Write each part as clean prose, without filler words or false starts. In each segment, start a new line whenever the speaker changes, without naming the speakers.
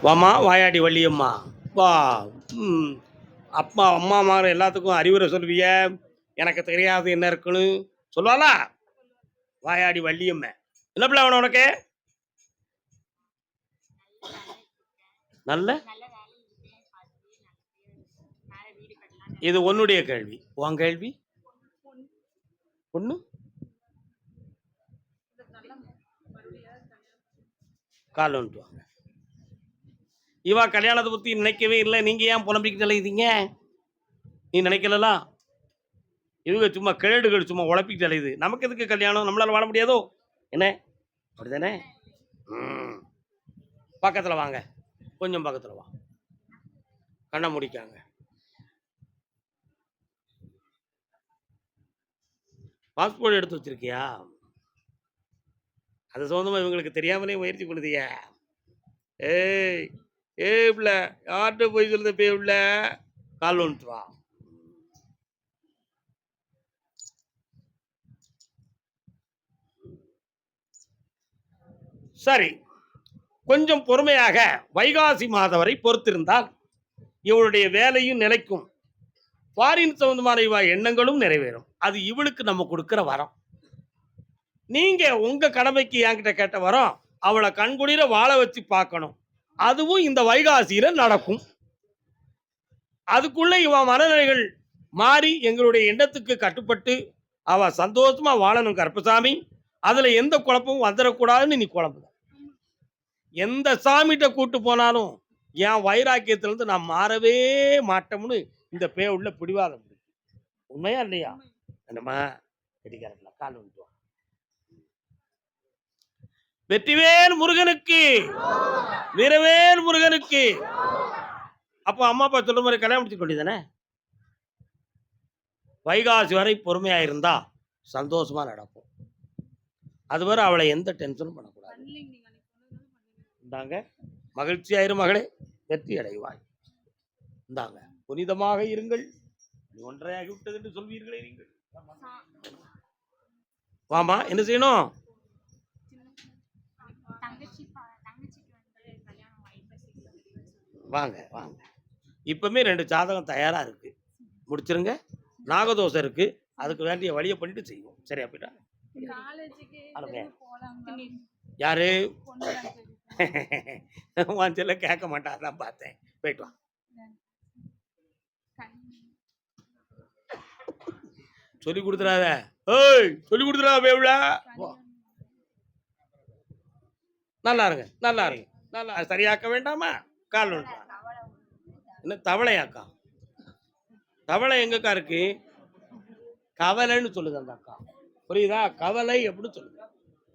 வாமா வாயாடி வள்ளியம்மா வா. ம் அப்பா அம்மா மாதிரி எல்லாத்துக்கும் அறிவுரை சொல்லுவிய. எனக்கு தெரியாது என்ன இருக்குன்னு சொல்லுவாளா வாயாடி வள்ளியம்மா. என்ன பிள்ளை வேணும் உனக்கு? நல்ல இது உன்னுடைய கேள்வி. உன் கேள்வி ஒண்ணு கால் வந்துட்டு வாங்க. இவா கல்யாணத்தை பத்தி நினைக்கவே இல்லை. நீங்க ஏன் புலம்பிக்கிட்டு அலையுதீங்க? நீ நினைக்கலாம். இவங்க சும்மா கேடுகள் சும்மா உழப்பிக்கிட்டு அலையுது. நமக்கு எதுக்கு கல்யாணம்? நம்மளால வாழ முடியாதோ என்ன? அப்படிதானே? பக்கத்துல வாங்க, கொஞ்சம் பக்கத்துல வா. கண்ணை முடிக்காங்க. பாஸ்போர்ட் எடுத்து வச்சிருக்கியா? அது சம்பந்தமா இவங்களுக்கு தெரியாமலே முயற்சி பண்ணுதிய. ஏய் ஏய் பிள்ள, யார்கிட்ட போய் சொல்லுத பே உள்ள கால் வந்துட்டு வா. சரி, கொஞ்சம் பொறுமையாக வைகாசி மாதம் வரை பொறுத்திருந்தால் இவளுடைய வேலையும் நிலைக்கும், ஃபாரின் சம்பந்தமான இவ எண்ணங்களும் நிறைவேறும். அது இவளுக்கு நம்ம கொடுக்கிற வரம். நீங்க உங்க கடமைக்கு என்கிட்ட கேட்ட வரம், அவளை கண்குளிர வாழ வச்சு பார்க்கணும். அதுவும் இந்த வைகாசியில நடக்கும். அதுக்குள்ள இவ மனநிலைகள் மாறி எங்களுடைய எண்ணத்துக்கு கட்டுப்பட்டு அவ சந்தோஷமா வாழணும் கருப்பசாமி. அதுல எந்த குழப்பமும் வந்துடக்கூடாதுன்னு நீ குழம்புத. எந்த சாமிகிட்ட கூட்டு போனாலும் என் வைராக்கியத்திலிருந்து நான் மாறவே மாட்டோம்னு இந்த பே உள்ள பிடிவாதம். உண்மையா இல்லையா? என்னம்மா கெட்டிக்காரங்களா கால் வந்துட்டு. வெற்றிவேல் முருகனுக்கு, வீரவேல் முருகனுக்கு. அப்போ அம்மா அப்பா சொல்ற மாதிரி கல்யாணம் முடிச்சு கொண்டிதானே. வைகாசி வரை பொறுமையா இருந்தா சந்தோஷமா நடக்கும். அதுவரை அவளை எந்த டென்ஷனும் பண்ணக்கூடாது. இந்தாங்க, மகிழ்ச்சியாயிரும் மகளே, வெற்றி அடைவாய். இந்தாங்க, புனிதமாக இருங்கள். ஒன்றையாகி விட்டது என்று சொல்வீர்களே நீங்கள். வாமா, என்ன செய்யணும்? வாங்க வாங்க. இப்பவுமே 2 ஜாதகம் தயாரா இருக்கு, முடிச்சிருங்க. நாகதோஷம் இருக்கு, அதுக்கு வேண்டிய வழியை பண்ணிட்டு செய்வோம். சரியா போயிட்டா? யாரு வாஞ்சல கேட்க மாட்டாதான் பார்த்தேன். போயிட்டு வா. சொல்லி கொடுத்துறாத. ஏய், சொல்லி கொடுத்துறாத பேவுல. நல்லா இருங்க, நல்லா இருங்க, நல்லா. சரியாக்க வேண்டாமா? கால் என்ன தவளையாக்கா? தவளை எங்கக்கா இருக்கு? கவலைன்னு சொல்லுது அந்த அக்கா. புரியுதா? கவலை எப்படி சொல்லுது?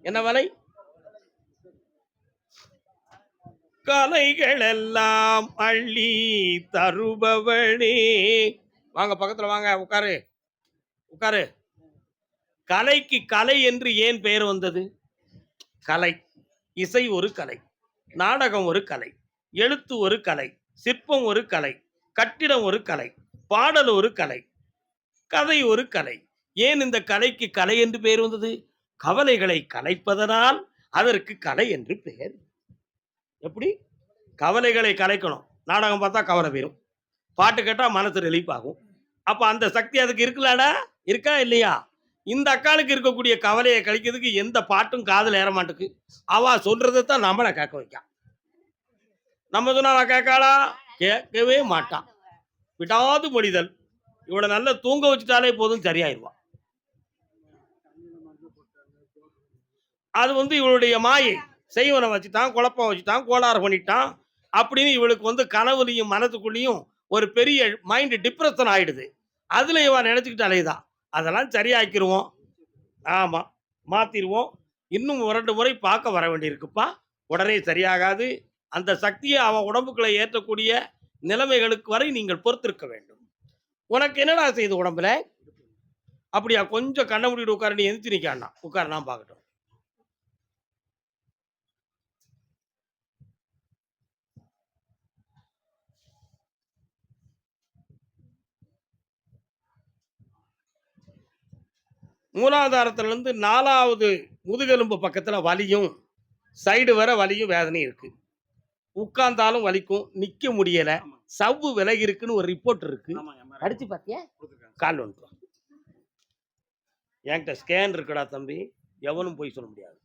என்ன வலை? கலைகள் எல்லாம் அள்ளி தருபவனே. வாங்க பக்கத்துல வாங்க, உட்காரு உட்காரு. கலைக்கு கலை என்று ஏன் பெயர் வந்தது? கலை, இசை ஒரு கலை, நாடகம் ஒரு கலை, எழுத்து ஒரு கலை, சிற்பம் ஒரு கலை, கட்டிடம் ஒரு கலை, பாடல் ஒரு கலை, கதை ஒரு கலை. ஏன் இந்த கலைக்கு கலை என்று பெயர் வந்தது? கவலைகளை கலைப்பதனால் அதற்கு கலை என்று பெயர். எப்படி? கவலைகளை கலைக்கணும். நாடகம் பார்த்தா கவலை போயிடும், பாட்டு கேட்டா மனசு ரிலீஃப் ஆகும். அப்ப அந்த சக்தி அதுக்கு இருக்குல்லடா, இருக்கா இல்லையா? இந்த அக்காளுக்கு இருக்கக்கூடிய கவலையை கழிக்கிறதுக்கு எந்த பாட்டும் காதல் ஏற மாட்டுக்கு. அவ சொல்றதான் நம்மளை கேட்க வைக்க. நம்ம சொன்னா அவ கேட்காளா? கேட்கவே மாட்டான். விடாது மொழிதல். இவளை நல்லா தூங்க வச்சுட்டாலே போதும், சரியாயிருவா. அது இவளுடைய மாயை. செய்வனை வச்சுட்டான், குழப்பம் வச்சுட்டான், கோளாறு பண்ணிட்டான் அப்படின்னு இவளுக்கு கனவுலையும் மனதுக்குள்ளேயும் ஒரு பெரிய மைண்ட் டிப்ரெஷன் ஆயிடுது. அதுல இவன் நினைச்சுக்கிட்டு அலையுதான். அதெல்லாம் சரியாக்கிடுவோம். ஆமா, மாத்திடுவோம். இன்னும் 2 முறை பார்க்க வர வேண்டியிருக்குப்பா. உடனே சரியாகாது. அந்த சக்தியை அவன் உடம்புக்குள்ள ஏற்றக்கூடிய நிலைமைகளுக்கு வரை நீங்கள் பொறுத்திருக்க வேண்டும். உனக்கு என்னடா செய்யுது உடம்புல? அப்படியா? கொஞ்சம் கண்ண மூடிட்டு உட்கார. நீ எந்திரிச்சு நிக்கானா? உட்கார, நான் பார்க்கட்டும். மூலாதாரத்திலிருந்து 4வது முதுகெலும்பு பக்கத்துல வலியும், சைடு வர வலியும் வேதனையும் இருக்கு. உட்கார்ந்தாலும் வலிக்கும், நிக்க முடியல, சவ்வு விலகி இருக்குன்னு ஒரு ரிப்போர்ட் இருக்கு. அடிச்சு பாத்தியா? கால் வந்துட்டு வா. என்கிட்ட ஸ்கேன் இருக்குடா தம்பி, எவனும் போய் சொல்ல முடியாது.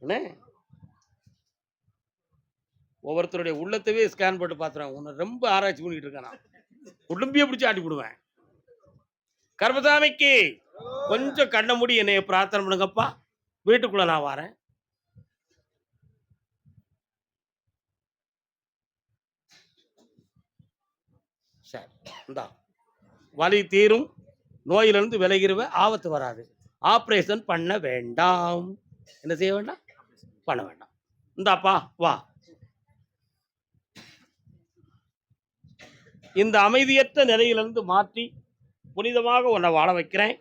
என்ன ஒவ்வொருத்தருடைய உள்ளத்தவே ஸ்கேன் போட்டு பாத்துறான். உன்னை ரொம்ப ஆராய்ச்சி பண்ணிட்டு இருக்கானா, உடம்பிய பிடிச்சி ஆட்டி விடுவேன். கர்மசாமிக்கு கொஞ்சம் கண்ண மூடி என்னைய பிரார்த்தனை பண்ணுங்கப்பா, வீட்டுக்குள்ள நான் வரேன். சரி, இந்தா வலி தீரும், நோயிலிருந்து விலகிருவ, ஆபத்து வராது. ஆபரேஷன் பண்ண வேண்டாம். என்ன செய்ய வேண்டாம்? பண்ண வேண்டாம். இந்தாப்பா வா. இந்த அமைதியற்ற நிலையிலிருந்து மாற்றி புனிதமாக உன்னை வாழ வைக்கிறேன்.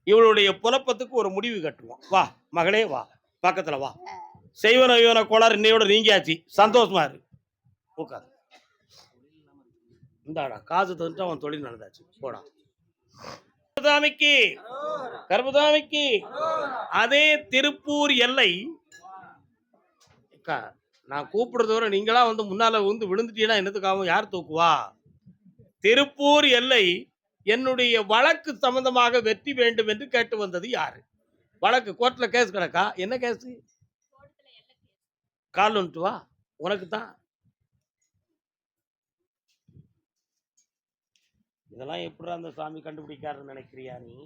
இவளுடைய புலப்பத்துக்கு ஒரு முடிவு கட்டுவோம். வா மகளே, வா பக்கத்துல வா. செய்வன இவன கோளாறு இன்னையோட நீங்கியாச்சு. சந்தோஷமா இரு. உட்காரு. இந்தாடா காசு தந்துட்டு அவன் தொழில் நடந்தாச்சு. போடா. கர்மசாமிக்கு கர்மசாமிக்கு அதே திருப்பூர் எல்லை. நான் கூப்பிடுறது வரை நீங்களா வந்து முன்னால வந்து விழுந்துட்டீங்கன்னா என்னத்துக்காகவும் யார் தூக்குவா? திருப்பூர் எல்லை என்னுடைய வழக்கு சம்பந்தமாக வெற்றி வேண்டும் என்று கேட்டு வந்தது யாரு? வழக்கு கோர்ட்ல கேஸ் கிடக்கா? என்ன கேஸ்? கால் வந்துட்டு வா, உனக்கு தான். இதெல்லாம் எப்படி அந்த சாமி கண்டுபிடிக்காருன்னு நினைக்கிறியா நீ?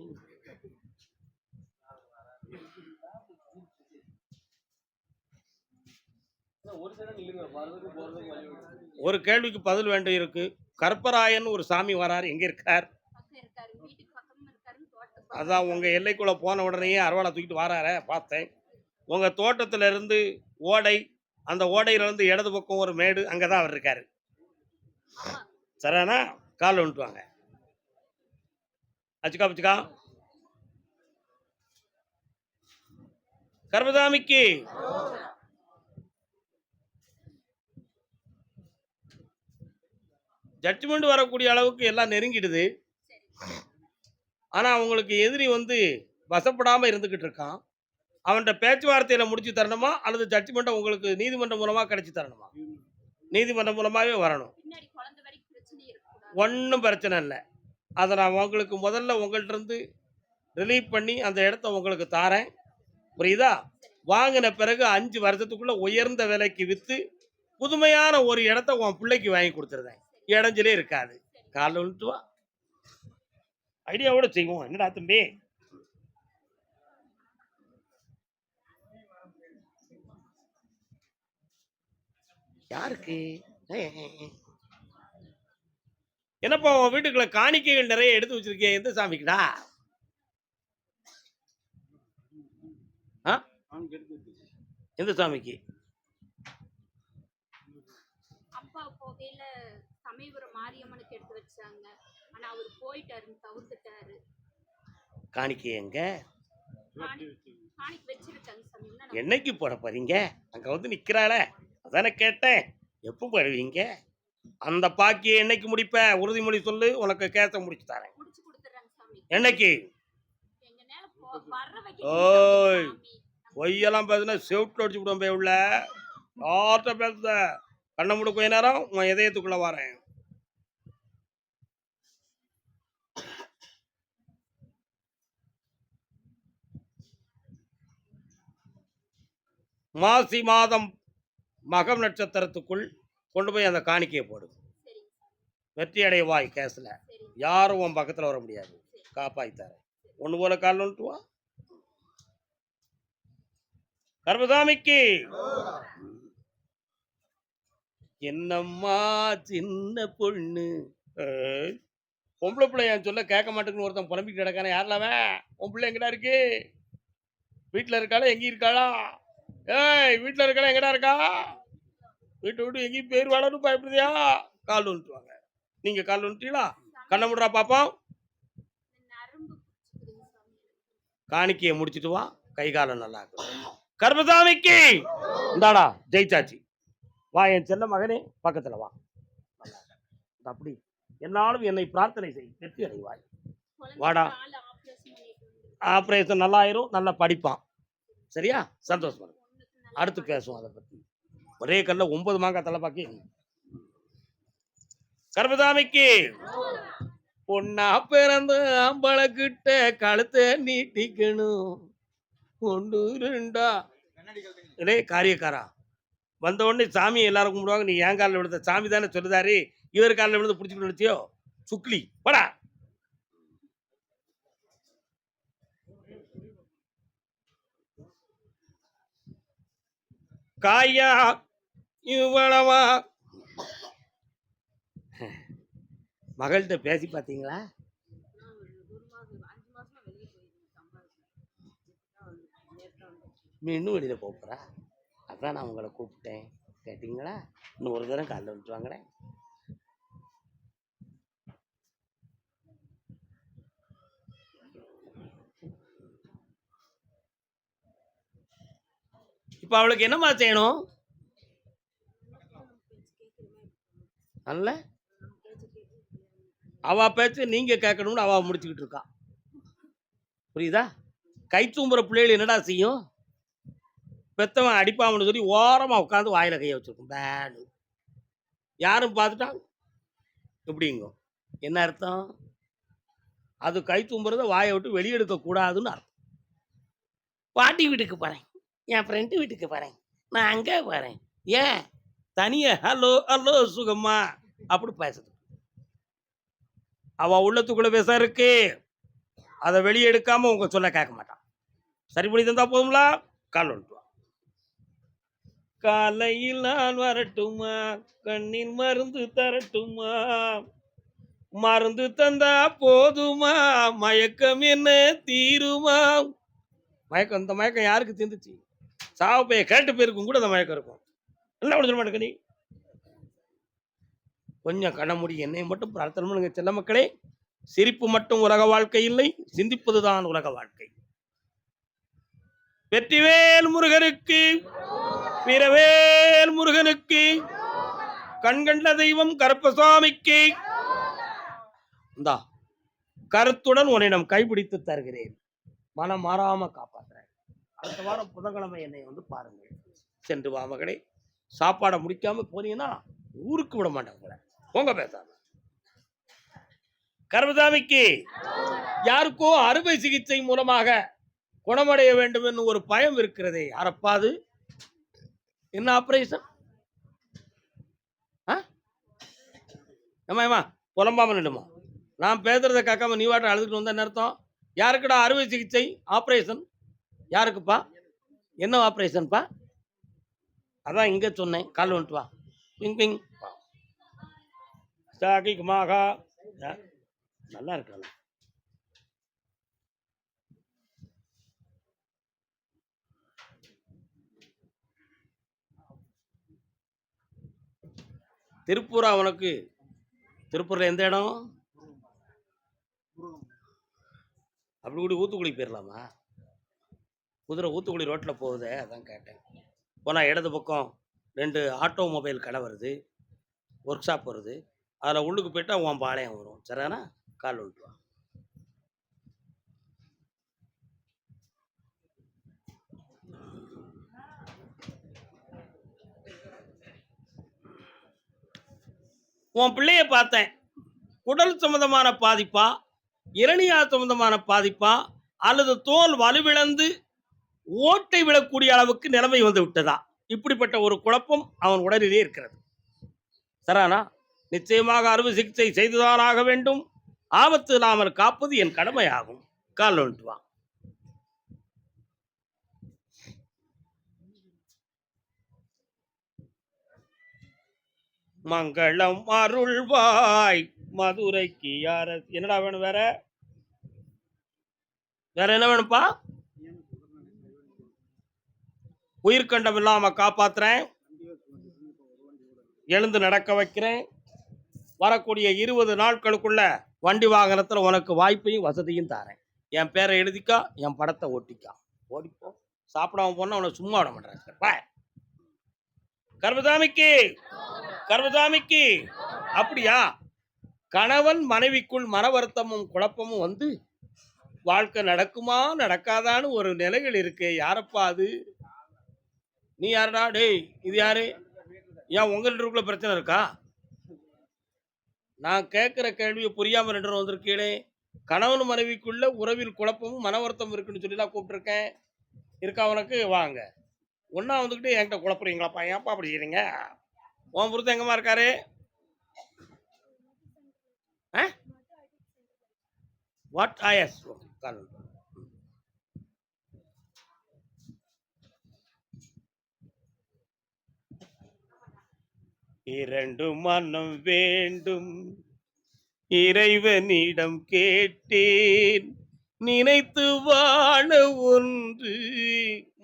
ஒரு கேள்விக்கு பதில் வேண்டும் இருக்கு. கற்பராயன் ஒரு சாமி வராரு, எங்க இருக்கார்? அதான் உங்க எல்லைக்குள்ள போன உடனேயே அருவாளை தூக்கிட்டு வரார பார்த்தேன். உங்க தோட்டத்துல இருந்து ஓடை, அந்த ஓடையில இருந்து இடது பக்கம் ஒரு மேடு, அங்கதான் அவர் இருக்காரு. சரியானா? கால் வந்துட்டு வாங்க. அச்சுக்கா பச்சுக்கா. கர்மசாமிக்கு ஜட்ஜ்மெண்ட் வரக்கூடிய அளவுக்கு எல்லாம் நெருங்கிடுது. ஆனா உங்களுக்கு எதிரி வந்து வசப்படாம இருந்துகிட்டு இருக்கான். அவன்கிட்ட பேச்சுவார்த்தையில முடிச்சு தரணுமா, அல்லது ஜட்ஜ்மெண்ட்டை உங்களுக்கு நீதிமன்றம் மூலமா கிடைச்சி தரணுமா? நீதிமன்றம் மூலமாவே வரணும். ஒன்றும் பிரச்சனை இல்லை. அதை நான் உங்களுக்கு முதல்ல உங்கள்கிட்ட இருந்து ரிலீவ் பண்ணி அந்த இடத்த உங்களுக்கு தாரேன். புரியுதா? வாங்கின பிறகு 5 வருஷத்துக்குள்ள உயர்ந்த விலைக்கு வித்து புதுமையான ஒரு இடத்த உன் பிள்ளைக்கு வாங்கி கொடுத்துருந்தேன். இடைஞ்சலே இருக்காது. காலைல விட்டு வா, ஐடியாவோட செய்வோம். என்னடா தம்பி? யாருக்கு? என்னப்பா உன் வீட்டுக்குள்ள காணிக்கைகள் நிறைய எடுத்து வச்சிருக்கேன், எந்த சாமிக்குடா? எந்த சாமிக்கு? அப்பா போகையில சமயபுரம் மாரியம்மனுக்கு எடுத்து வச்சாங்க. ஆனா அவர் போயிட்டாரு, தவிர்த்துட்டாரு. காணிக்கை எங்க? காணிக்கை வச்சிருக்காங்க சாமி. என்னைக்கு போட போறீங்க? அங்க வந்து நிக்கிறாளே, அதானே கேட்டேன். எப்போ போடுவீங்க? அந்த பாக்கியை என்னைக்கு முடிப்ப? உறுதிமொழி சொல்லு, உனக்கு கேச முடிச்சு தரேன். என்னைக்கு? ஓய், பொய்யெல்லாம் பேசுனா செவுட்டில் அடிச்சு விடுவோம். போய் உள்ள யார்கிட்ட பேசுத? கண்ணை மூடு, கொஞ்ச நேரம் உன் இதயத்துக்குள்ள வரேன். மாசி மாதம் மகம் நட்சத்திரத்துக்குள் கொண்டு போய் அந்த காணிக்கையை போடு. வெற்றி அடைவாய். கேஸ்ல யாரும் உன் பக்கத்தில் வர முடியாது. காப்பாய்த்தார. ஒன்று போல கால் வந்துட்டு வா. கர்மசாமிக்கு என்னம்மா சின்ன பொண்ணு, பொம்பளை பிள்ளை என் சொல்ல கேட்க மாட்டேங்குன்னு ஒருத்தன் புலம்பிட்டு கிடக்கானே, யாரெல்லாமே? உன் பிள்ளை எங்கடா இருக்கு? வீட்டில் இருக்காளா? எங்கேயும் இருக்காளா? ஏய், வீட்டில் இருக்காளா? எங்கடா இருக்கா? வீட்டை விட்டு எங்கேயும் பேர் வாழணும் பயப்படுதியா? கால் வந்துட்டு வாங்க. நீங்க கால் வந்துட்டீங்களா? கண்ண முடுறா பாப்போம். காணிக்கையை முடிச்சுட்டு வா, கை காலம் நல்லா இருக்கும். கர்மசாமிக்கு இந்தாடா ஜெயிச்சாச்சு. வா என் செல்ல மகனே, பக்கத்துல வா. அப்படி என்னாலும் என்னை பிரார்த்தனை செய், வெற்றி அடைவாய். வாடா. ஆப்ரேஷன் நல்லா ஆயிரும், நல்லா படிப்பான். சரியா? சந்தோஷம். அடுத்து பேசுவோம் அதை பத்தி. ஒரே கல்ல 9 மாங்காய் தலை பாக்கி. கர்மசாமிக்கு பொண்ணா பிறந்த ஆம்பளக்கிட்ட கழுத்தை நீட்டிக்கணும். ஒன்று ரெண்டா டேய் காரியக்காரா, வந்த உடனே சாமி எல்லாரும் கும்பிடுவாங்க. நீ என் காலில் விழுந்த சாமி தானே சொல்லுதாரு. இவர் காலில் விழுந்து பிடிச்சிட்டு நினைச்சியோ சுக்லி படா. காயா இவ்வளவா மகள்கிட்ட பேசி பார்த்தீங்களா? இன்னும் வெளியில் போகிறா. அதான் நான் உங்களை கூப்பிட்டேன். கேட்டீங்களா? இன்னும் ஒரு தரம் காலைல வந்துட்டு வாங்களேன். இப்போ அவளுக்கு என்னம்மா செய்யணும்? நல்ல அவ பேச்சு நீங்க கேட்கணும்னு அவ முடிச்சுக்கிட்டு இருக்கா. புரியுதா? கை தூம்புற பிள்ளைகள் என்னடா செய்யும்? பெத்தவன் அடிப்பாமனு சொல்லி ஓரமா உட்காந்து வாயில கைய வச்சிருக்கும். பேடு யாரும் பார்த்துட்டா எப்படிங்க? என்ன அர்த்தம்? அது கை தூம்புறத வாயை விட்டு வெளியெடுக்க கூடாதுன்னு அர்த்தம். பாட்டி வீட்டுக்கு போறேன், என் ஃப்ரெண்டு வீட்டுக்கு போறேன், நான் அங்கே போறேன். ஏன் தனியா ஹலோ ஹலோ சுகம்மா அப்படி பேசுது. அவ உள்ளத்துக்குள்ள பேச இருக்கு. அதை வெளியே எடுக்காம உங்க சொல்ல கேட்க மாட்டான். சரி பண்ணி தந்தா போதுங்களா? கால் வந்துட்டு காலையில் நான் வரட்டுமா, கண்ணின் மருந்து தரட்டுமா, மருந்து தந்தா போதுமா, மயக்கம் என்ன தீருமா? மயக்கம், இந்த மயக்கம் யாருக்கு தீர்ந்துச்சு? சாவப்பைய கேட்டு போயிருக்கும் கூட அந்த மயக்கம் இருக்கும். என்ன சொல்ல மாட்டேங்க நீ. கொஞ்சம் கண்ணமுடி என்னை மட்டும் பிரார்த்தனை பண்ணுங்க செல்ல மக்களே. சிரிப்பு மட்டும் உலக வாழ்க்கை இல்லை, சிந்திப்பதுதான் உலக வாழ்க்கை. வெற்றிவேல் முருகனுக்கு, வீரவேல் முருகனுக்கு, கண்கண்ட தெய்வம் கருப்பசாமிக்கு. இந்தா கருத்துடன் உன்னிடம் கைப்பிடித்து தருகிறேன். மனம் மாறாம காப்பாற்றுறேன். அடுத்த வாரம் புதன்கிழமை என்னை வந்து பாருங்க. சென்று வா மகளே. சாப்பாடை முடிக்காம போனீங்கன்னா ஊருக்கு விட மாட்டேன் உங்களை. போங்க பேசாம. கருப்பசாமிக்கு யாருக்கோ அறுவை சிகிச்சை மூலமாக குணமடைய வேண்டும் என்று ஒரு பயம் இருக்கிறதே, யாரப்பாது? என்ன ஆபரேஷன்? ஏமா புலம்பாம நிடுமா? நான் பேசுறத கேட்காம நீ வாட்ட அழுதுட்டு வந்த அர்த்தம். யாருக்குடா அறுவை சிகிச்சை ஆபரேஷன்? யாருக்குப்பா? என்ன ஆபரேஷன்ப்பா? அதான் இங்க சொன்னேன். கால் வந்துட்டு வா. பிங் பிங் மாகா நல்லா இருக்காங்க. திருப்பூரா உனக்கு? திருப்பூர்ல எந்த இடம்? அப்படி கூட ஊத்துக்குழி போயிடலாமா? குதிரை ஊத்துக்குழி ரோட்டில் போகுதே, அதான் கேட்டேன். போனால் இடது பக்கம் 2 ஆட்டோமொபைல் கடை வருது, ஒர்க் ஷாப் வருது. அதில் உள்ளுக்கு போயிட்டா உன் பாளையம் வரும். சரிண்ணா? கால் விட்டு வா. உன் பிள்ளைய பார்த்தேன். குடல் சம்பந்தமான பாதிப்பா, இரணியா சம்பந்தமான பாதிப்பா, அல்லது தோல் வலுவிழந்து ஓட்டை விழக்கூடிய அளவுக்கு நிலைமை வந்து விட்டதா? இப்படிப்பட்ட ஒரு குழப்பம் அவன் உடலிலே இருக்கிறது. சரானா? நிச்சயமாக அறுவை சிகிச்சை செய்துதான் ஆக வேண்டும். ஆபத்து இல்லாமல் காப்பது என் கடமையாகும். கால் வந்துட்டு வா. மங்களம் அருள்வாய் மதுரைக்கு யார. என்னடா வேணும்? வேற வேற என்ன வேணும்ப்பா? உயிர்கண்டம் இல்லாம காப்பாத்துறேன், எழுந்து நடக்க வைக்கிறேன். வரக்கூடிய 20 நாட்களுக்குள்ள வண்டி வாகனத்துல உனக்கு வாய்ப்பையும் வசதியும் தாரேன். என் பேரை எழுதிக்கா, என் படத்தை ஓட்டிக்கா. ஓடிப்போ. சாப்பிடாம போனா உனக்கு சும்மா விட மாட்டேன். கர்மசாமிக்கு, கர்மசாமிக்கு. அப்படியா? கணவன் மனைவிக்குள் மன வருத்தமும் குழப்பமும் வந்து வாழ்க்கை நடக்குமா நடக்காதான்னு ஒரு நிலைகள் இருக்கு. யாரப்பா அது? நீ யாருடா டேய்? இது யாரு? ஏன் உங்க 2 பேருக்குள்ள பிரச்சனை இருக்கா? நான் கேட்கிற கேள்விய புரியாம 2 பேரும் வந்திருக்கீங்களே! கணவன் மனைவிக்குள்ள உறவில் குழப்பமும், மன வருத்தம் இருக்குன்னு சொல்லிலாம் கூப்பிட்டுருக்கேன். இருக்கா உனக்கு? வாங்க. ஒண்ணா வந்துகிட்டு என்கிட்ட குழப்புறீங்களாப்பா? ஏன்ப்பா அப்படி செய்றீங்க? உன் புருஷன் எங்கம்மா இருக்காரு? ஆ? வாட்? எஸ். ஓகே. கால் பண்ணுறேன். இரண்டு மனம் வேண்டும் இறைவனிடம் கேட்டேன் நினைத்து வாழ ஒன்று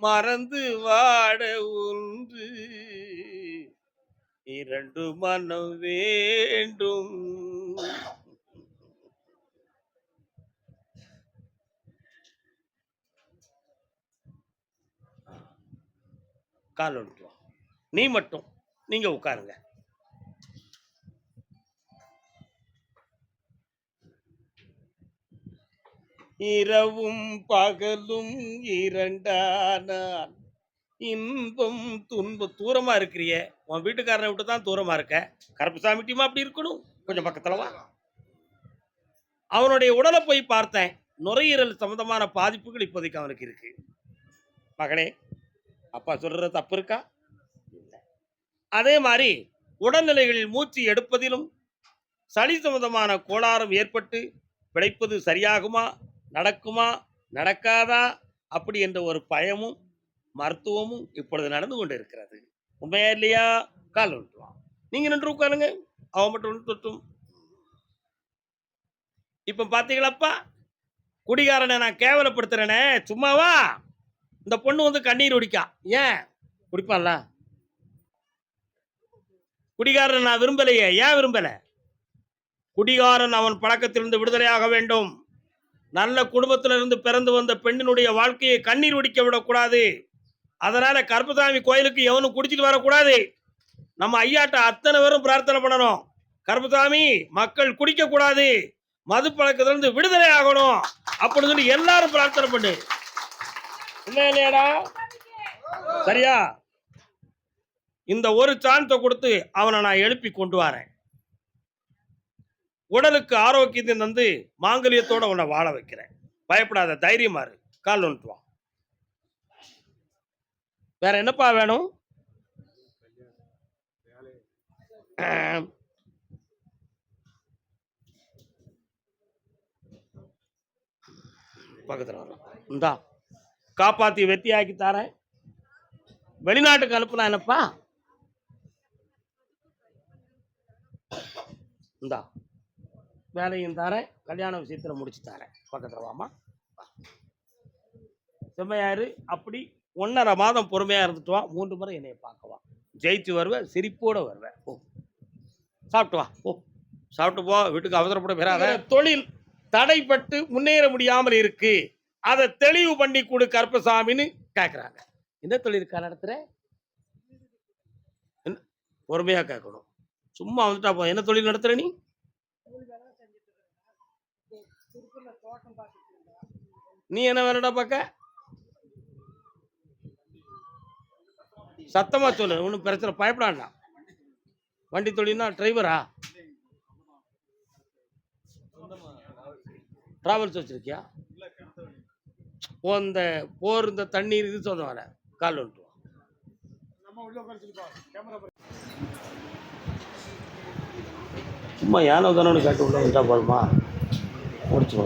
மறந்து வாழ ஒன்று இரண்டு மனம் வேண்டும். கால் வந்துட்டு நீ மட்டும் நீங்க உட்காருங்க. இரவும் பகலும் இரண்டானால் இன்பம் துன்பம். தூரமா இருக்கிறிய உன் வீட்டுக்காரனை விட்டு தான் தூரமா இருக்க. கருப்புசாமி டீமா அப்படி இருக்கணும். கொஞ்சம் பக்கத்துல வா. அவனுடைய உடலை போய் பார்த்தேன். நுரையீரல் சம்பந்தமான பாதிப்புகள் இப்போதைக்கு அவனுக்கு இருக்கு. மகளே, அப்பா சொல்றது தப்பு இருக்கா? அதே மாதிரி உடல்நிலைகளில் மூச்சு எடுப்பதிலும் சளி சம்பந்தமான கோளாறும் ஏற்பட்டு பிழைப்பது சரியாகுமா, நடக்குமா, நடக்காதா அப்படி என்ற ஒரு பயமும் மருத்துவமும் இப்பொழுது நடந்து கொண்டு இருக்கிறது. உண்மையா இல்லையா? கால் விட்டுருவான். நீங்க நின்று உட்காருங்க. அவன் மட்டும் தொட்டும். இப்ப பாத்தீங்களாப்பா, குடிகாரனை நான் கேவலப்படுத்துறேனே சும்மாவா? இந்த பொண்ணு வந்து கண்ணீர் ஒடிக்கா. ஏன் குடிப்பான்ல? குடிகாரன் நான் விரும்பலையே. ஏன் விரும்பல? குடிகாரன் அவன் பழக்கத்திலிருந்து விடுதலையாக வேண்டும். நல்ல குடும்பத்திலிருந்து பிறந்து வந்த பெண்ணினுடைய வாழ்க்கையை கண்ணீர் ஒடிக்க விடக்கூடாது. அதனால கருப்பசாமி கோயிலுக்கு எவனும் குடிச்சிட்டு வரக்கூடாது. நம்ம ஐயாட்ட அத்தனை பேரும் பிரார்த்தனை பண்ணணும். கருப்பசாமி, மக்கள் குடிக்க கூடாது, மது பழக்கத்திலிருந்து விடுதலை ஆகணும் அப்படின்னு சொல்லி எல்லாரும் பிரார்த்தனை பண்ணு. இல்லையாடா? சரியா? இந்த ஒரு சான்ஸை கொடுத்து அவனை நான் எழுப்பி கொண்டு வரேன். உடலுக்கு ஆரோக்கியத்தை தந்து மாங்கல்யத்தோட உன்னை வாழ வைக்கிறேன். பயப்படாத, தைரியமா இரு. கால் வந்துட்டு வா. வேற என்னப்பா வேணும்? பக்கத்துல வரலாம். இந்தா காப்பாத்தி வெத்தியாக்கி தரேன். வெளிநாட்டுக்கு அனுப்பலாம் என்னப்பா? இந்தா வேலையும் தரேன், கல்யாண விஷயத்துல முடிச்சு தரேன். பக்கத்துல வாமா. செம்மையாரு. அப்படி 1.5 மாதம் பொறுமையா இருந்துட்டு வா. 3 முறை என்னைய பார்க்கவா. ஜெயிச்சு வருவேன், சிரிப்போட வருவேன். ஓ, சாப்பிட்டு வா. ஓ, சாப்பிட்டு போ. வீட்டுக்கு அவசரப்பட பெறாத. தொழில் தடைப்பட்டு முன்னேற முடியாமல் இருக்கு, அதை தெளிவு பண்ணி கொடு கருப்பசாமின்னு கேட்கிறாங்க. என்ன தொழில் நடத்துற? பொறுமையா கேட்கணும். சும்மா வந்துட்டா போ. என்ன தொழில் நடத்துற நீ? நீ என்ன வேலைடா பார்க்க? சத்தமா சொல்லு. ஒன்றும் பிரச்சனை, பயப்படாண்டா. வண்டி தொழில்னா டிரைவரா? டிராவல்ஸ் வச்சிருக்கியா? இந்த போர், இந்த தண்ணீர் இது சொல்ல வர. கால் வந்துட்டு சும்மா யானை தானே கேட்டு உள்ள வந்துட்டா போதுமா? முடிச்சு.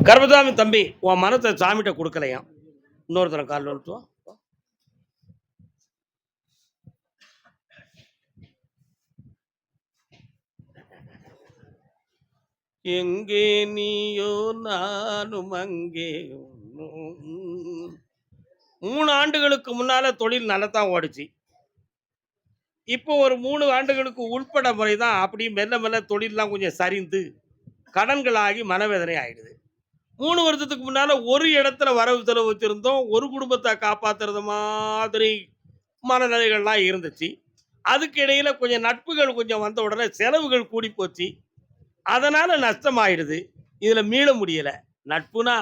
கர்மசாமி தம்பி, உன் மனத்தை சாமிகிட்ட கொடுக்கலையா? இன்னொருத்தர கால் வந்துட்டு வா. எங்கே நீயோ நானும் அங்கே. 3 ஆண்டுகளுக்கு முன்னால தொழில் நல்லதான் ஓடிச்சு. இப்போ ஒரு 3 ஆண்டுகளுக்கு உள்பட முறை தான் அப்படி மெல்ல மெல்ல தொழிலெலாம் கொஞ்சம் சரிந்து கடன்களாகி மனவேதனை ஆயிடுது. 3 வருஷத்துக்கு முன்னால ஒரு இடத்துல வரவு செலவு வச்சிருந்தோம். ஒரு குடும்பத்தை காப்பாத்துறது மாதிரி மனநிலைகள்லாம் இருந்துச்சு. அதுக்கு இடையில கொஞ்சம் நட்புகள் கொஞ்சம் வந்த உடனே செலவுகள் கூடி போச்சு. அதனால நஷ்டம் ஆயிடுது. இதுல மீள முடியல. நட்புனா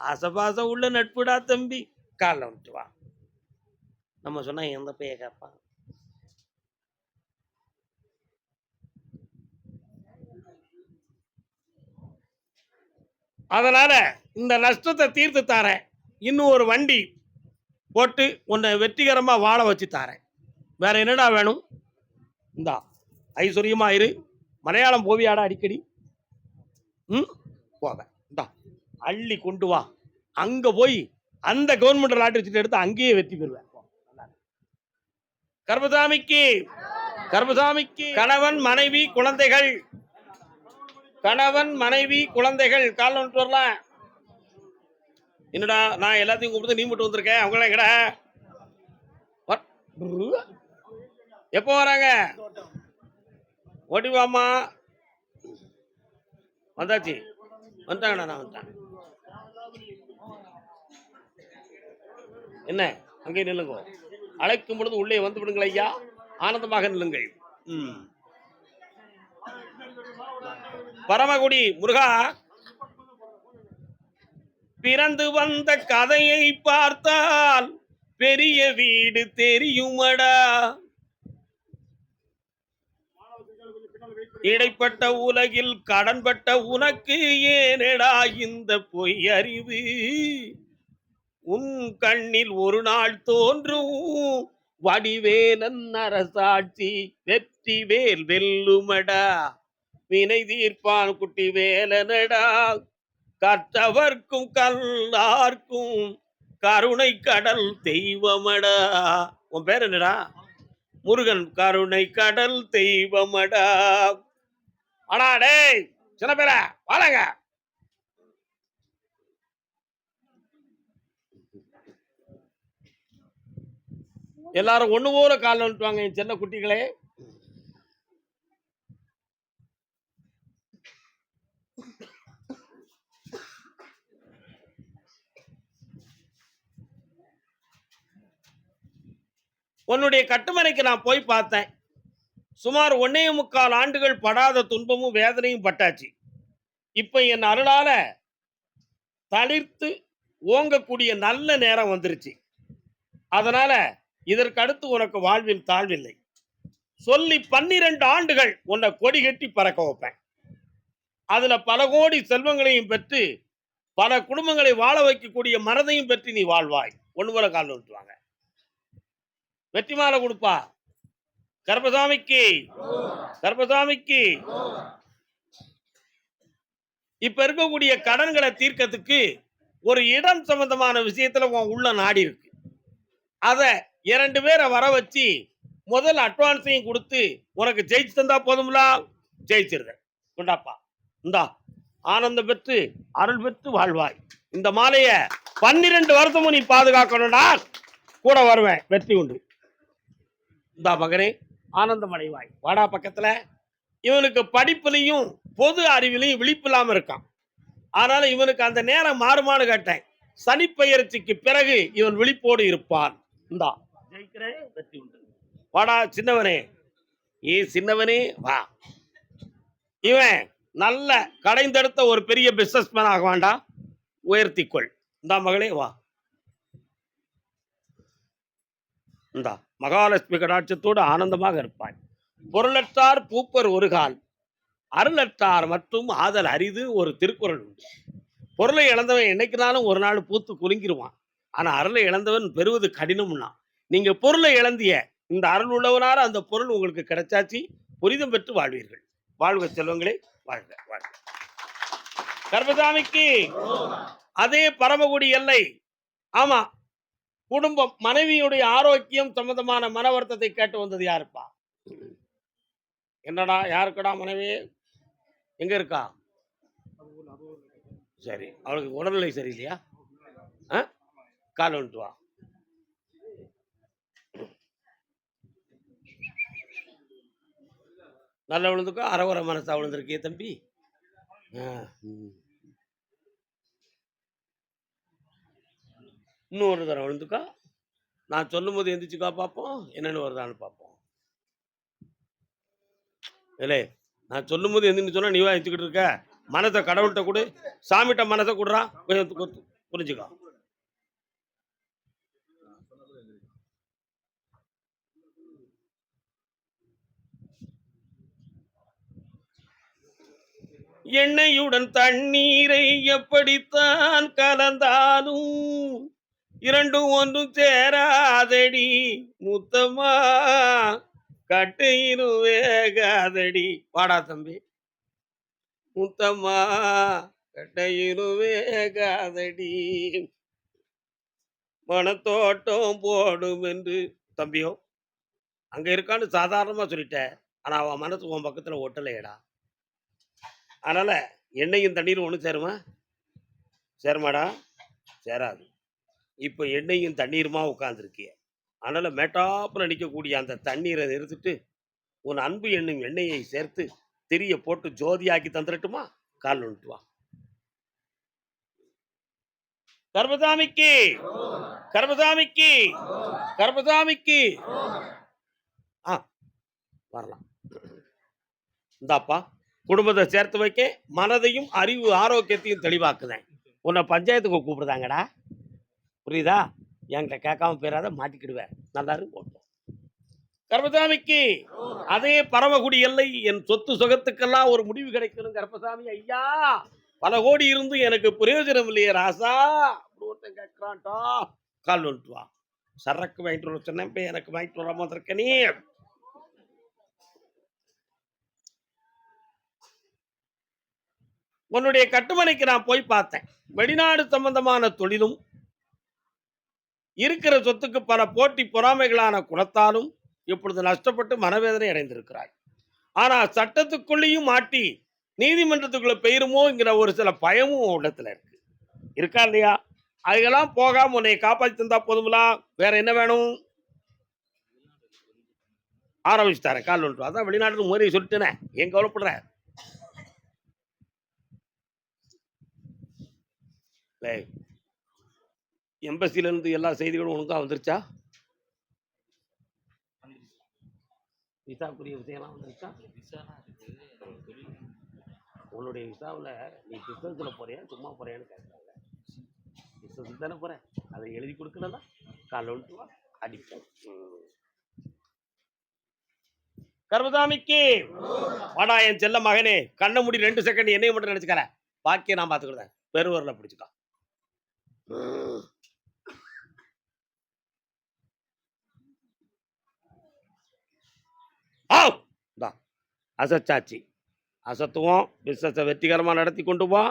ஆசபாசம் உள்ள நட்புடா தம்பி. காலில் வந்துட்டு வா. நம்ம சொன்னா எந்த பைய கேட்பான்? அதனால இந்த நஷ்டத்தை தீர்த்து தாரேன். இன்னும் ஒரு வண்டி போட்டு உன்னை வெற்றிகரமா வாழ வச்சு தாரேன். வேற என்னடா வேணும்? இந்தா ஐஸ்வர்யமா இரு. மலையாளம் போவியாடா அடிக்கடி? ம் போவேன். இந்தா அள்ளி கொண்டு வா. அங்க போய் அந்த கவர்மெண்ட் லாட்டரி சீட் எடுத்து அங்கேயே வெற்றி பெறுவேன். கர்மசாமிக்கு கர்மசாமிக்கு கணவன் மனைவி குழந்தைகள், கணவன் மனைவி குழந்தைகள் கால் வந்துட்டு வரலாம். என்னடா நான் எல்லாத்தையும் கூப்பிட்டு நீ மட்டும் வந்திருக்கேன், அவங்களாம் எங்கடா? எப்போ வராங்க? ஓடிவாமா. வந்தாச்சு, வந்துட்டாங்கண்ணா. நான் வந்துட்டேன். என்ன அங்கே நில்லுங்க, அழைக்கும் பொழுது உள்ளே வந்து விடுங்கள் ஐயா, ஆனந்தமாக நில்லுங்கள். பரமக்குடி முருகா, பிறந்து வந்த கதையை பார்த்தால் பெரிய வீடு தெரியுமடா, இடைப்பட்ட உலகில் கடன்பட்ட உனக்கு ஏனடா இந்த பொய் அறிவு, உன் கண்ணில் ஒரு நாள் தோன்றும் வடிவேலன் அரசாட்சி, வெற்றி வேல் வெல்லுமடா, வினை தீர்ப்பான் குட்டி வேலனடா, கற்றவர்க்கும் கல்லார்க்கும் கருணை கடல் தெய்வமடா. உன் பேர் என்னடா? முருகன் கருணை கடல் தெய்வமடா. ஆனா டேய் சின்ன பேர வாழங்க. எல்லாரும் ஒண்ணு போல கால் வந்துட்டுவாங்க என் சின்ன குட்டிகளே. உன்னுடைய கட்டுமனைக்கு நான் போய் பார்த்தேன். சுமார் 1.25 ஆண்டுகள் படாத துன்பமும் வேதனையும் பட்டாச்சு. இப்ப என் அருளால தளிர்த்து ஓங்கக்கூடிய நல்ல நேரம் வந்துருச்சு. அதனால இதற்கு அடுத்து உனக்கு வாழ்வில் தாழ்வில்லை. சொல்லி 12 ஆண்டுகள் உன்னை கொடி கட்டி பறக்க வைப்பேன். அதுல பல கோடி செல்வங்களையும் பெற்று பல குடும்பங்களை வாழ வைக்கக்கூடிய மனதையும் பெற்று நீ வாழ்வாய். ஒண்ணு போல கால் விட்டுவாங்க. வெற்றி மாலை கொடுப்பா. கர்மசாமிக்கு கர்மசாமிக்கு. இப்ப இருக்கக்கூடிய கடன்களை தீர்க்கறதுக்கு ஒரு இடம் சம்பந்தமான விஷயத்துல உன் உள்ள நாடி இருக்கு. அத 2 பேரை வர வச்சு முதல் அட்வான்ஸையும் கொடுத்து உனக்கு ஜெயிச்சு தந்தா போதும்ல, ஜெயிச்சிருக்க. கொண்டாப்பா, இந்தா ஆனந்தம் பெற்று அருள் பெற்று வாழ்வாய். இந்த மாலைய 12 வருஷமும் நீ பாதுகாக்கணும்டா. கூட வருவேன், வெற்றி உண்டு. இந்தா மகனே, ஆனந்தம் அடைவாய். வாடா பக்கத்துல. இவனுக்கு படிப்புலையும் பொது அறிவிலையும் விழிப்பு இல்லாம இருக்கான். அதனால இவனுக்கு அந்த நேரம் மாறுமானு கேட்டேன். சனிப்பெயர்ச்சிக்கு பிறகு இவன் விழிப்போடு இருப்பான். இந்தா ஜெயிக்கிறேன், வெற்றி உண்டு. வாடா சின்னவனே, சின்னவனே வா. இவன் நல்ல கடைந்தெடுத்த ஒரு பெரிய பிசினஸ் மேன் ஆக வேண்டாம், உயர்த்திக்கொள். இந்தா மகளே வா. இந்தா மகாலட்சுமி கடாட்சத்தோடு ஆனந்தமாக இருப்பாய். பொருளற்றார் பூப்பர் ஒரு கால், அருளற்றார் மற்றும் ஆதல் அரிது ஒரு திருக்குறள் உண்டு. பொருளை இழந்தவன் என்னைக்குனாலும் ஒரு நாள் பூத்து குலுங்கிடுவான். ஆனா அருளை இழந்தவன் பெறுவது கடினம்னா. நீங்க பொருளை இழந்திய இந்த அருள் உள்ளவனால அந்த பொருள் உங்களுக்கு கிடைச்சாச்சு. புரிதம் பெற்று வாழ்வீர்கள். வாழ்க செல்வங்களே, வாழ்க வாழ்க. கர்மசாமிக்கு அதே பரமக்குடி எல்லை. ஆமா, குடும்பம் மனைவியுடைய ஆரோக்கியம் சம்பந்தமான மன வருத்தத்தை கேட்டு வந்தது யாருப்பா? என்னடா யாருக்கடா மனைவி? எங்க இருக்கா? சரி, அவளுக்கு உடல்நிலை சரியில்லையா? கால் வந்துட்டு வா. நல்ல விழுந்துக்கோ, அரைகுறை மனசா விழுந்திருக்கிய தம்பி. இன்னும் ஒரு தடவை விழுந்துக்கோ. நான் சொல்லும் போது எந்திரிச்சுக்கா, பார்ப்போம் என்னன்னு வருதான்னு பார்ப்போம். இல்லை, நான் சொல்லும் போது எந்திரிச்சு சொன்னா நீ எந்திரிச்சுக்கிட்டு இருக்க. மனத்தை கடவுள்கிட்ட கொடு, சாமிகிட்ட மனசை கொடுறா, புரிஞ்சுக்கோ. எண்ணெயுடன் தண்ணீரை எப்படித்தான் கலந்தாலும் இரண்டும் ஒன்றும் சேராதடி முத்தம்மா, கட்டையிலும் வேகாதடி. வாடா தம்பி முத்தம்மா, கட்டையிலும் வேகாதடி, மனத்தோட்டம் போடும் என்று. தம்பியோ அங்க இருக்கான்னு சாதாரணமா சொல்லிட்டேன். ஆனா அவன் மனசு உன் பக்கத்துல ஒட்டலையேடா. அதனால எண்ணெயும் தண்ணீரும் ஒண்ணு சேருமா? சேருமாடா? சேராது. இப்ப எண்ணெயும் தண்ணீருமா உட்கார்ந்துருக்கிய. அதனால மேட்டாப்புல நிக்கக்கூடிய அந்த தண்ணீரை நிறுத்திட்டு உன் அன்பு என்னும் எண்ணெயை சேர்த்து திரிய போட்டு ஜோதியாக்கி தந்துடட்டுமா? கால் வந்துட்டு வா. கர்மசாமிக்கு, கர்மசாமிக்கு, கர்மசாமிக்கு. ஆ வரலாம். இந்தாப்பா குடும்பத்தை சேர்த்து வைக்க மனதையும் அறிவு ஆரோக்கியத்தையும் தெளிவாக்குதேன். உன்னை பஞ்சாயத்துக்கு கூப்பிடுதாங்கடா. புரியுதா? என்கிட்ட கேட்காம போயிடாத, மாட்டிக்கிடுவேன். நல்லா இருக்கும். கர்மசாமிக்கு அதே பரமக்குடி எல்லை. என் சொத்து சுகத்துக்கெல்லாம் ஒரு முடிவு கிடைக்கணும் கர்மசாமி ஐயா. பல கோடி இருந்து எனக்கு பிரயோஜனம் இல்லையே ராசா. ஒருத்தன் கேட்கிறான்டா. கால் வந்துட்டு வா. சரக்கு வாங்கிட்டு வர சொன்னேன், எனக்கு வாங்கிட்டு வராம இருக்க நீ. உன்னுடைய கட்டுமனைக்கு நான் போய் பார்த்தேன். வெளிநாடு சம்பந்தமான தொழிலும் இருக்கிற சொத்துக்கு பல போட்டி பொறாமைகளான குணத்தாலும் இப்பொழுது நஷ்டப்பட்டு மனவேதனை அடைந்திருக்கிறாய். ஆனா சட்டத்துக்குள்ளேயும் மாட்டி நீதிமன்றத்துக்குள்ள பெயருமோங்கிற ஒரு சில பயமும் உள்ளத்துல இருக்கு. இருக்கா இல்லையா? அதெல்லாம் போகாம உன்னை காப்பாற்றி தந்தா போதுங்களா? வேற என்ன வேணும்? ஆரம்பிச்சுட்டாரு. கால் ஒன்று அதான் வெளிநாட்டு முறை சொல்லிட்டேனே, ஏன் கவலைப்படுற? எம்பசில இருந்து எல்லா செய்திகளும் உனக்கா வந்துருச்சா? விசாக்குரிய விஷயம்லாம் வந்துருச்சா? உன்னுடைய விசாவில் நீ பிசினஸில் போறியா சும்மா போறியான்னு கேட்குறாங்க. பிசினஸ் தானே போகிறேன், அதை எழுதி கொடுக்கணும்னா காலைல வந்துட்டு வா, அடிப்போம். கர்மசாமிக்கு வாடா என் செல்ல மகனே. கண்ணை மூடி 2 செகண்ட் என்னைய மட்டும் நினைச்சுக்கற. பாக்கிய நான் பார்த்துக்கிட்டேன். பெருவரில் பிடிச்சுக்கா. அசச்சாச்சு. அசத்துவோம். பிசினஸை வெற்றிகரமாக நடத்தி கொண்டு போ.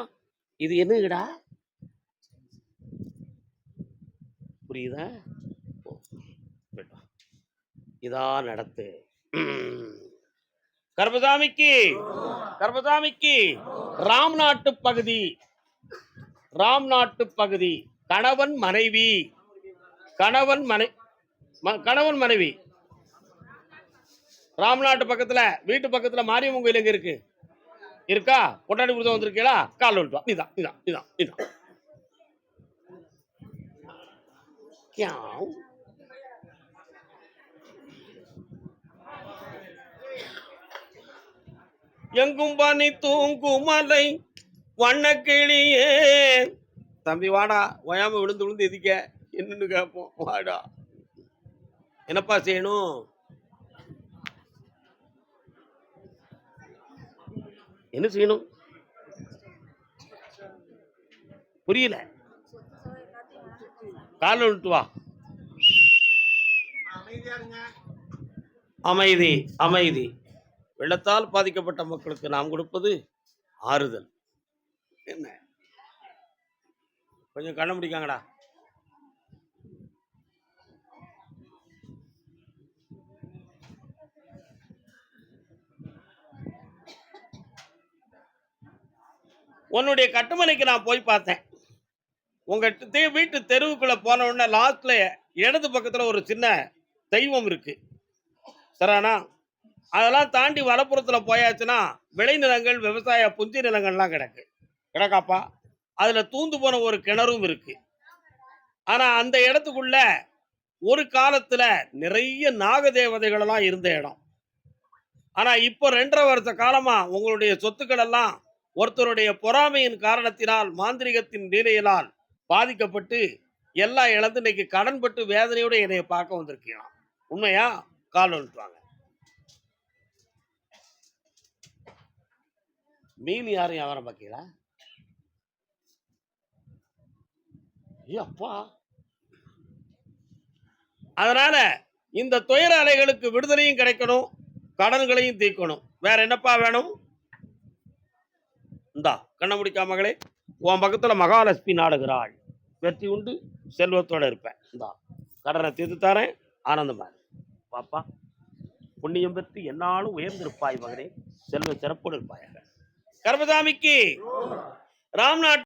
இது என்னங்கடா? புரியுதா? இதான் நடத்து. கர்மசாமிக்கு, கர்மசாமிக்கு ராம்நாட்டு பகுதி, ராம்நாட்டு பகுதி. கணவன் மனைவி, கணவன் மனைவி. ராம்நாட்டு பக்கத்துல, வீட்டு பக்கத்துல மாரியம்மன் கோயில் எங்க இருக்கு? இருக்கா? கொண்டாடி கொடுத்த வந்திருக்கீங்களா? கால் வந்துட்டு வா. இதான் இதான் இதான் இதான். எங்கும் பனி தூங்கும் மலை வண்ணக்கிளியே. தம்பி வாடா, ஓயாம விழுந்து விழுந்து எதிக்க என்னன்னு கேட்போம். வாடா. என்னப்பா செய்யணும்? என்ன செய்யணும்? புரியல. கால விட்டு வா. அமைதி, அமைதி. வெள்ளத்தால் பாதிக்கப்பட்ட மக்களுக்கு நாம் கொடுப்பது ஆறுதல். என்ன கொஞ்சம் கண்ண முடிக்காங்கடா. உன்னுடைய கட்டுமனைக்கு நான் போய் பார்த்தேன். உங்க வீட்டு தெருவுக்குள்ள போன உடனே லாஸ்ட்ல இடது பக்கத்துல ஒரு சின்ன தெய்வம் இருக்கு. சரானா? அதெல்லாம் தாண்டி வலப்புறத்துல போயாச்சுன்னா விளைநிலங்கள், விவசாய புஞ்சி நிலங்கள்லாம் கிடக்காப்பா. அதுல தூந்து போன ஒரு கிணறும் இருக்கு. ஆனா அந்த இடத்துக்குள்ள ஒரு காலத்துல நிறைய நாகதேவதைகள் எல்லாம் இருந்த இடம். ஆனா இப்போ 2.5 வருஷ காலமா உங்களுடைய சொத்துக்கள் எல்லாம் ஒருத்தருடைய பொறாமையின் காரணத்தினால், மாந்திரிகத்தின் லீலையினால் பாதிக்கப்பட்டு எல்லாம் இழந்து இன்னைக்கு கடன்பட்டு வேதனையோடு என்னைய பார்க்க வந்திருக்கீங்க. உண்மையா? கால் வந்துட்டுவாங்க. மீன் யாரும் வியாபாரம் பார்க்கல. அப்பா, அதனால இந்த துயர அலைகளுக்கு விடுதலையும் கிடைக்கணும், கடன்களையும் தீர்க்கணும். வேற என்னப்பா வேணும்? இந்தா கண்ண முடிக்கா மகளே, உன் பக்கத்துல மகாலட்சுமி நாடுகிறாள். வெற்றி உண்டு, செல்வத்தோட இருப்பேன். இந்தா கடனை தீர்த்து தரேன், ஆனந்தமா பாப்பா. புண்ணியம் பெற்று என்னாலும் உயர்ந்திருப்பாய் மகனே, செல்வ சிறப்போடு இருப்பாயாக. கர்மசாமிக்கு ராம்நாட்